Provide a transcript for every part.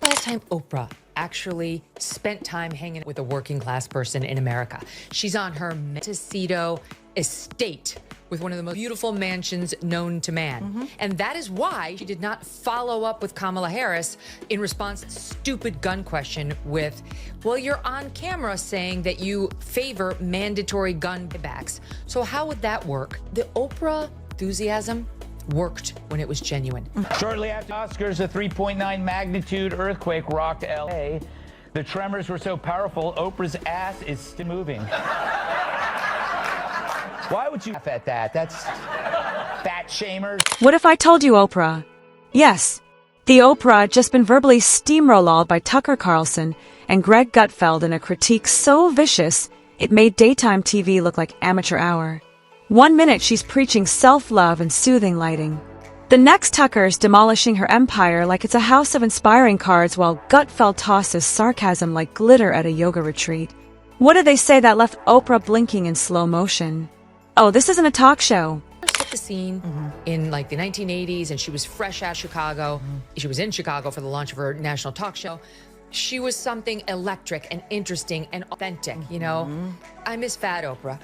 Last time Oprah actually spent time hanging with a working class person in America. She's on her Montecito estate with one of the most beautiful mansions known to man. And that is why she did not follow up with Kamala Harris in response to the stupid gun question with, well, you're on camera saying that you favor mandatory gun buybacks. So how would that work? The Oprah enthusiasm worked when it was genuine. Shortly after Oscars, a 3.9 magnitude earthquake rocked LA. The tremors were so powerful, Oprah's ass is still moving. Why would you laugh at that? That's fat shamers. What if I told you Oprah? Yes, the Oprah had just been verbally steamrolled by Tucker Carlson and Greg Gutfeld in a critique so vicious it made daytime TV look like amateur hour. 1 minute she's preaching self-love and soothing lighting. The next Tucker's demolishing her empire like it's a house of inspiring cards while Gutfeld tosses sarcasm like glitter at a yoga retreat. What did they say that left Oprah blinking in slow motion? Oh, this isn't a talk show. Set the scene in like the 1980s, and she was fresh out of Chicago. She was in Chicago for the launch of her national talk show. She was something electric and interesting and authentic, you know? I miss fat Oprah.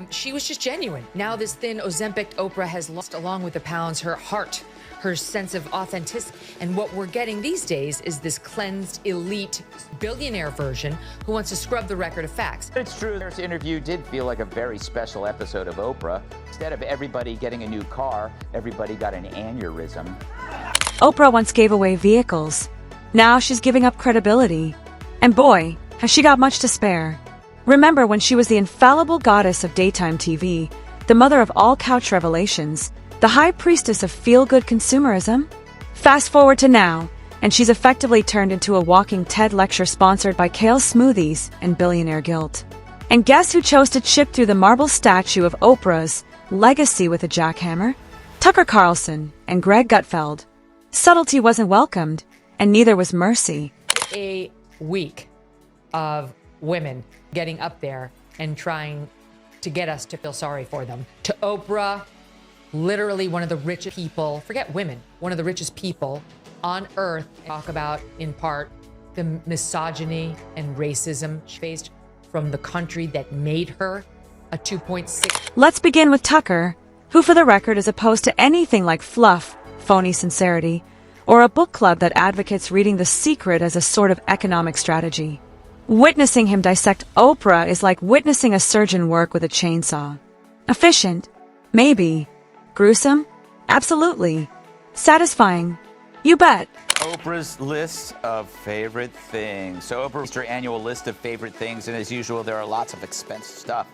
She was just genuine. Now this thin Ozempic Oprah has lost, along with the pounds, her heart, her sense of authenticity. And what we're getting these days is this cleansed, elite, billionaire version who wants to scrub the record of facts. It's true, this interview did feel like a very special episode of Oprah. Instead of everybody getting a new car, everybody got an aneurysm. Oprah once gave away vehicles. Now she's giving up credibility. And boy, has she got much to spare. Remember when she was the infallible goddess of daytime TV, the mother of all couch revelations, the high priestess of feel-good consumerism? Fast forward to now, and she's effectively turned into a walking TED lecture sponsored by kale smoothies and billionaire guilt. And guess who chose to chip through the marble statue of Oprah's legacy with a jackhammer? Tucker Carlson and Greg Gutfeld. Subtlety wasn't welcomed, and neither was mercy. A week of women getting up there and trying to get us to feel sorry for them. To Oprah, literally one of the richest people, forget women, one of the richest people on earth, talk about, in part, the misogyny and racism she faced from the country that made her a 2.6. Let's begin with Tucker, who for the record is opposed to anything like fluff, phony sincerity, or a book club that advocates reading The Secret as a sort of economic strategy. Witnessing him dissect Oprah is like witnessing a surgeon work with a chainsaw. Efficient? Maybe. Gruesome? Absolutely. Satisfying? You bet. Oprah's list of favorite things. So Oprah's her annual list of favorite things, and as usual, there are lots of expensive stuff.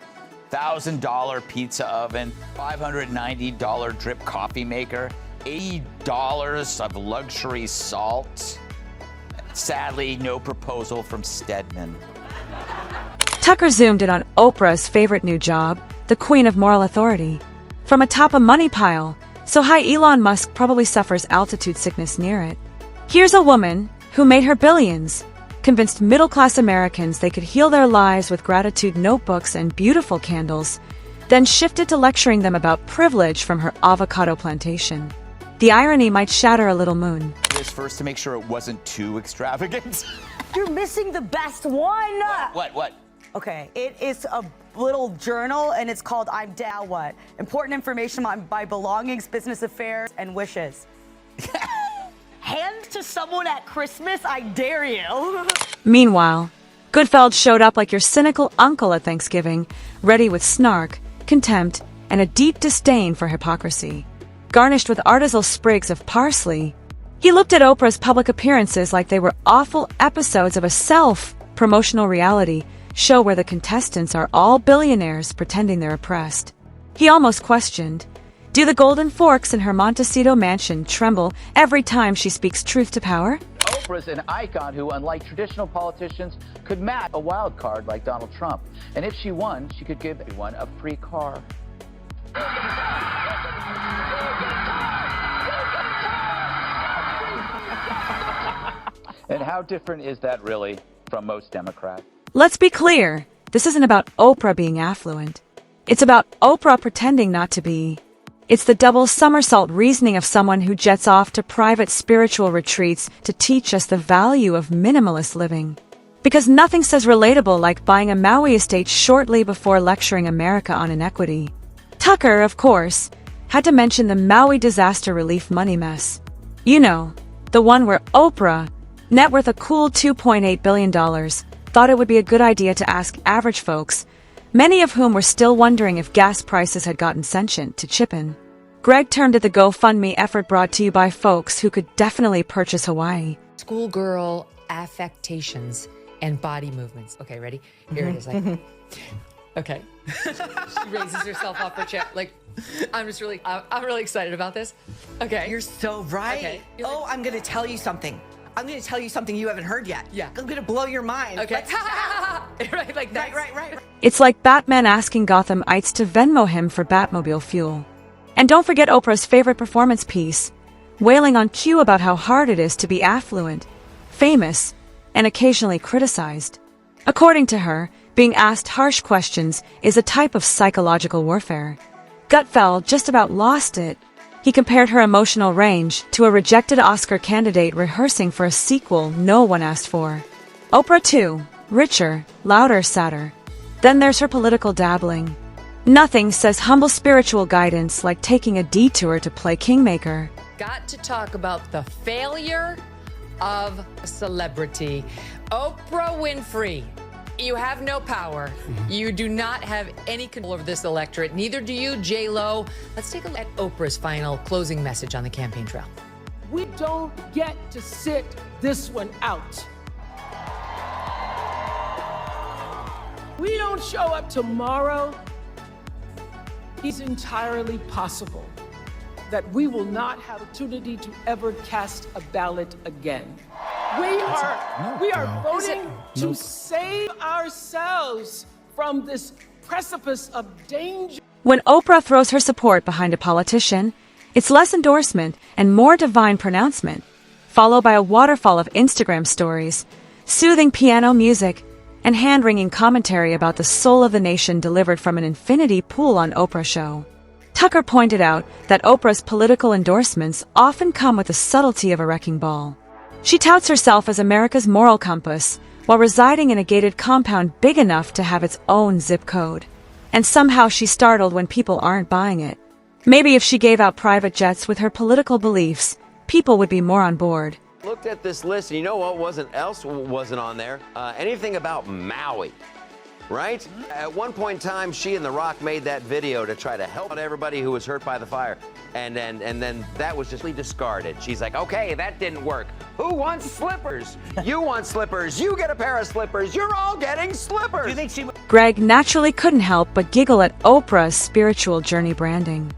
$1,000 pizza oven, $590 drip coffee maker, $80 of luxury salt. Sadly, no proposal from Stedman. Tucker zoomed in on Oprah's favorite new job, the queen of moral authority. From atop a money pile, so high Elon Musk probably suffers altitude sickness near it. Here's a woman who made her billions, convinced middle-class Americans they could heal their lives with gratitude notebooks and beautiful candles, then shifted to lecturing them about privilege from her avocado plantation. The irony might shatter a little moon. This first to make sure it wasn't too extravagant. You're missing the best one. What? Okay, it is a little journal, and it's called I'm Down What? Important information on my belongings, business affairs, and wishes. Hand to someone at Christmas, I dare you. Meanwhile, Gutfeld showed up like your cynical uncle at Thanksgiving, ready with snark, contempt, and a deep disdain for hypocrisy. Garnished with artisanal sprigs of parsley, he looked at Oprah's public appearances like they were awful episodes of a self-promotional reality show where the contestants are all billionaires pretending they're oppressed. He almost questioned, do the golden forks in her Montecito mansion tremble every time she speaks truth to power? Oprah's an icon who, unlike traditional politicians, could match a wild card like Donald Trump. And if she won, she could give everyone a free car. And how different is that really from most Democrats? Let's be clear, this isn't about Oprah being affluent. It's about Oprah pretending not to be. It's the double somersault reasoning of someone who jets off to private spiritual retreats to teach us the value of minimalist living. Because nothing says relatable like buying a Maui estate shortly before lecturing America on inequity. Tucker, of course, had to mention the Maui disaster relief money mess. You know, the one where Oprah, net worth a cool $2.8 billion, thought it would be a good idea to ask average folks, many of whom were still wondering if gas prices had gotten sentient, to chip in. Greg turned to the GoFundMe effort brought to you by folks who could definitely purchase Hawaii. Schoolgirl affectations and body movements. Okay, ready? Here it is. Like, okay. She raises herself off her chair. Like, I'm really excited about this. Okay. You're so right. Okay. Oh, I'm going to tell you something. I'm going to tell you something you haven't heard yet. Yeah. I'm going to blow your mind. Okay. Right, like that. Right. It's like Batman asking Gothamites to Venmo him for Batmobile fuel. And don't forget Oprah's favorite performance piece, wailing on cue about how hard it is to be affluent, famous, and occasionally criticized. According to her, being asked harsh questions is a type of psychological warfare. Gutfeld just about lost it. He compared her emotional range to a rejected Oscar candidate rehearsing for a sequel no one asked for. Oprah too, richer, louder, sadder. Then there's her political dabbling. Nothing says humble spiritual guidance like taking a detour to play kingmaker. Got to talk about the failure of celebrity. Oprah Winfrey. You have no power. You do not have any control over this electorate. Neither do you, J-Lo. Let's take a look at Oprah's final closing message on the campaign trail. We don't get to sit this one out. We don't show up tomorrow. It's entirely possible that we will not have opportunity to ever cast a ballot again. We are voting to save ourselves from this precipice of danger. When Oprah throws her support behind a politician, it's less endorsement and more divine pronouncement, followed by a waterfall of Instagram stories, soothing piano music, and hand-wringing commentary about the soul of the nation delivered from an infinity pool on Oprah show. Tucker pointed out that Oprah's political endorsements often come with the subtlety of a wrecking ball. She touts herself as America's moral compass while residing in a gated compound big enough to have its own zip code. And somehow she's startled when people aren't buying it. Maybe if she gave out private jets with her political beliefs, people would be more on board. Looked at this list, and you know what wasn't on there? Anything about Maui, right? At one point in time, she and The Rock made that video to try to help out everybody who was hurt by the fire, and then that was just discarded. She's like, okay, that didn't work. Who wants slippers? You want slippers. You get a pair of slippers. You're all getting slippers. Do you think she... Greg naturally couldn't help but giggle at Oprah's spiritual journey branding.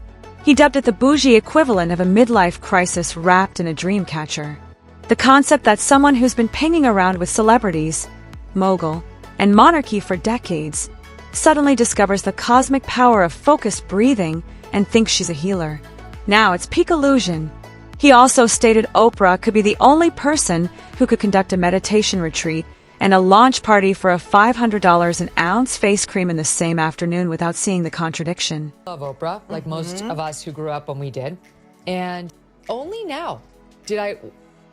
He dubbed it the bougie equivalent of a midlife crisis wrapped in a dream catcher. The concept that someone who's been pinging around with celebrities, mogul, and monarchy for decades suddenly discovers the cosmic power of focused breathing and thinks she's a healer. Now it's peak illusion. He also stated Oprah could be the only person who could conduct a meditation retreat and a launch party for a $500 an ounce face cream in the same afternoon without seeing the contradiction. Love Oprah, like most of us who grew up when we did. And only now did I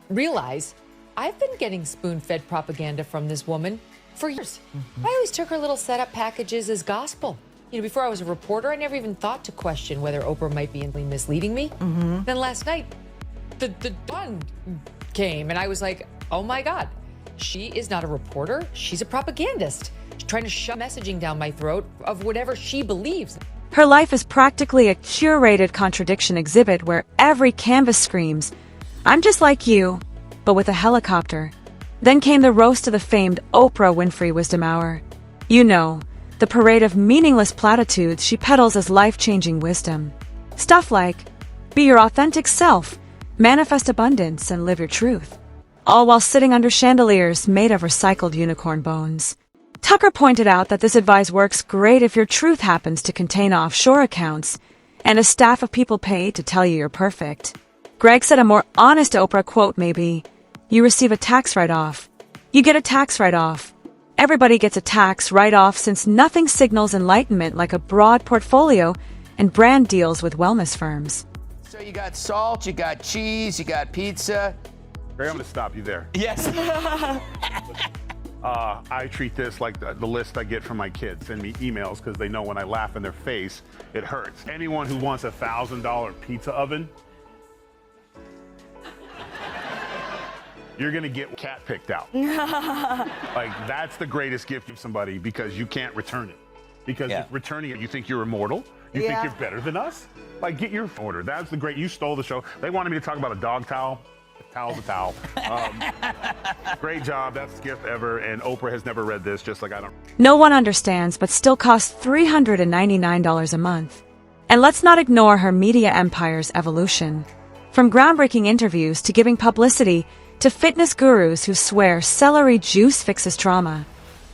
realize I've been getting spoon-fed propaganda from this woman for years. I always took her little setup packages as gospel. You know, before I was a reporter, I never even thought to question whether Oprah might be misleading me. Then last night, the dawn came, and I was like, oh my God, she is not a reporter. She's a propagandist. She's trying to shove messaging down my throat of whatever she believes. Her life is practically a curated contradiction exhibit where every canvas screams, I'm just like you, but with a helicopter. Then came the roast of the famed Oprah Winfrey Wisdom Hour. You know, the parade of meaningless platitudes she peddles as life-changing wisdom. Stuff like, be your authentic self, manifest abundance, and live your truth. All while sitting under chandeliers made of recycled unicorn bones. Tucker pointed out that this advice works great if your truth happens to contain offshore accounts and a staff of people paid to tell you you're perfect. Greg said a more honest Oprah quote may be, you receive a tax write-off. You get a tax write-off. Everybody gets a tax write-off since nothing signals enlightenment like a broad portfolio and brand deals with wellness firms. So you got salt, you got cheese, you got pizza. Ray, I'm going to stop you there. Yes. I treat this like the list I get from my kids. Send me emails because they know when I laugh in their face, it hurts. Anyone who wants a $1,000 pizza oven, you're going to get cat picked out. Like, that's the greatest gift to somebody because you can't return it. Because if returning it, you think you're immortal? You think you're better than us? Like, get your order. That's the great. You stole the show. They wanted me to talk about a dog towel. A towel's a towel. Great job. That's the gift ever. And Oprah has never read this, just like I don't. No one understands, but still costs $399 a month. And let's not ignore her media empire's evolution. From groundbreaking interviews to giving publicity to fitness gurus who swear celery juice fixes trauma.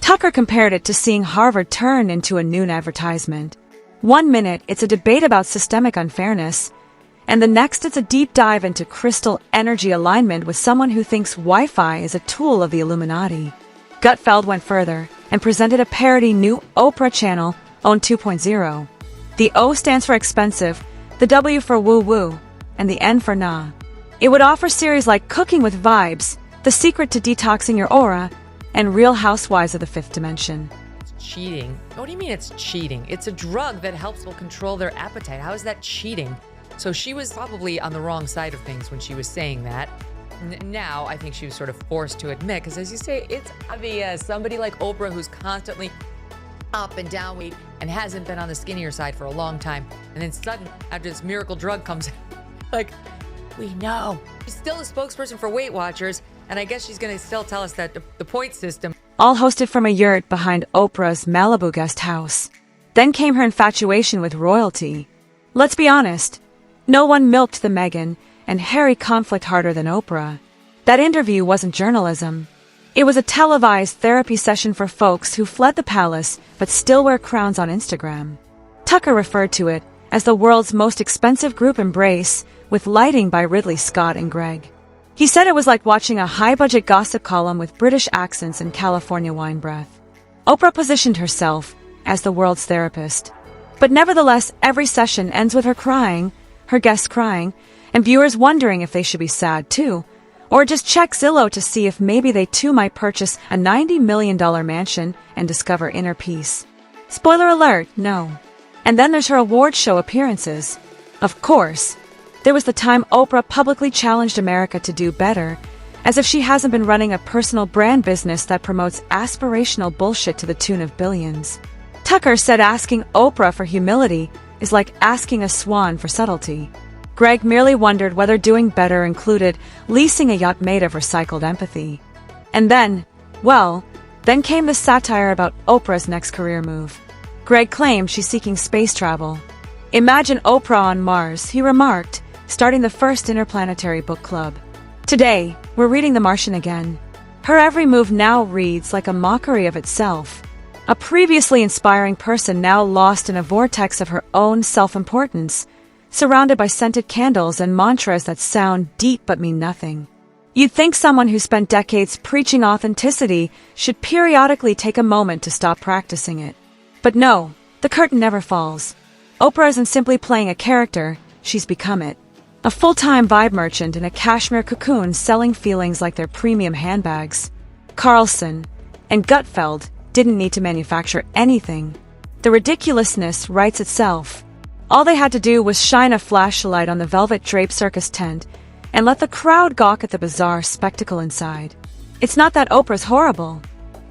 Tucker compared it to seeing Harvard turn into a noon advertisement. 1 minute, it's a debate about systemic unfairness, and the next it's a deep dive into crystal energy alignment with someone who thinks Wi-Fi is a tool of the Illuminati. Gutfeld went further and presented a parody new Oprah channel, OWN 2.0. The O stands for expensive, the W for woo-woo, and the N for nah. It would offer series like Cooking with Vibes, The Secret to Detoxing Your Aura, and Real Housewives of the Fifth Dimension. Cheating? What do you mean it's cheating? It's a drug that helps people control their appetite. How is that cheating? So she was probably on the wrong side of things when she was saying that. Now I think she was sort of forced to admit, because as you say, it's obvious. Somebody like Oprah who's constantly up and down weight and hasn't been on the skinnier side for a long time, and then suddenly after this miracle drug comes like, we know. She's still a spokesperson for Weight Watchers, and I guess she's going to still tell us that the point system. All hosted from a yurt behind Oprah's Malibu guest house. Then came her infatuation with royalty. Let's be honest, no one milked the Meghan and Harry conflict harder than Oprah. That interview wasn't journalism. It was a televised therapy session for folks who fled the palace but still wear crowns on Instagram. Tucker referred to it as the world's most expensive group embrace, with lighting by Ridley Scott and Greg. He said it was like watching a high-budget gossip column with British accents and California wine breath. Oprah positioned herself as the world's therapist. But nevertheless, every session ends with her crying, her guests crying, and viewers wondering if they should be sad too, or just check Zillow to see if maybe they too might purchase a $90 million mansion and discover inner peace. Spoiler alert, no. And then there's her award show appearances. Of course. There was the time Oprah publicly challenged America to do better, as if she hasn't been running a personal brand business that promotes aspirational bullshit to the tune of billions. Tucker said asking Oprah for humility is like asking a swan for subtlety. Greg merely wondered whether doing better included leasing a yacht made of recycled empathy. And then came the satire about Oprah's next career move. Greg claimed she's seeking space travel. Imagine Oprah on Mars, he remarked, starting the first interplanetary book club. Today, we're reading The Martian again. Her every move now reads like a mockery of itself. A previously inspiring person now lost in a vortex of her own self-importance, surrounded by scented candles and mantras that sound deep but mean nothing. You'd think someone who spent decades preaching authenticity should periodically take a moment to stop practicing it. But no, the curtain never falls. Oprah isn't simply playing a character, she's become it. A full-time vibe merchant in a cashmere cocoon selling feelings like their premium handbags. Carlson and Gutfeld didn't need to manufacture anything. The ridiculousness writes itself. All they had to do was shine a flashlight on the velvet draped circus tent and let the crowd gawk at the bizarre spectacle inside. It's not that Oprah's horrible.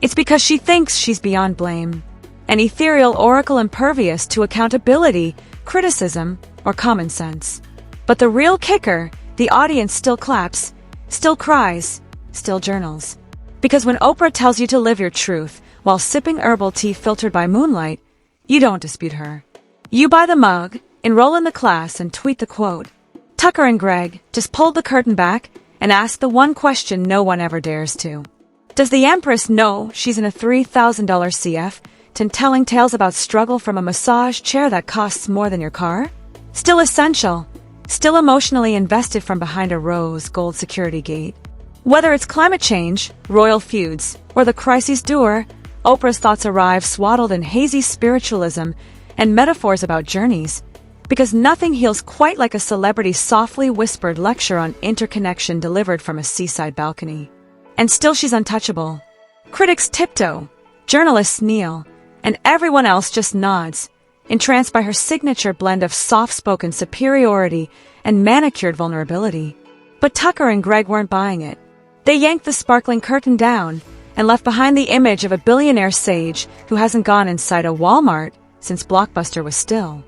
It's because she thinks she's beyond blame. An ethereal oracle impervious to accountability, criticism, or common sense. But the real kicker, the audience still claps, still cries, still journals. Because when Oprah tells you to live your truth while sipping herbal tea filtered by moonlight, you don't dispute her. You buy the mug, enroll in the class, and tweet the quote. Tucker and Greg just pulled the curtain back and asked the one question no one ever dares to. Does the Empress know she's in a $3,000 CF telling tales about struggle from a massage chair that costs more than your car? Still essential. Still emotionally invested from behind a rose gold security gate. Whether it's climate change, royal feuds, or the crises d'oeuvre, Oprah's thoughts arrive swaddled in hazy spiritualism and metaphors about journeys, Because nothing heals quite like a celebrity's softly whispered lecture on interconnection delivered from a seaside balcony. And still she's untouchable. Critics tiptoe, journalists kneel, and everyone else just nods, entranced by her signature blend of soft-spoken superiority and manicured vulnerability. But Tucker and Greg weren't buying it. They yanked the sparkling curtain down and left behind the image of a billionaire sage who hasn't gone inside a Walmart since Blockbuster was still.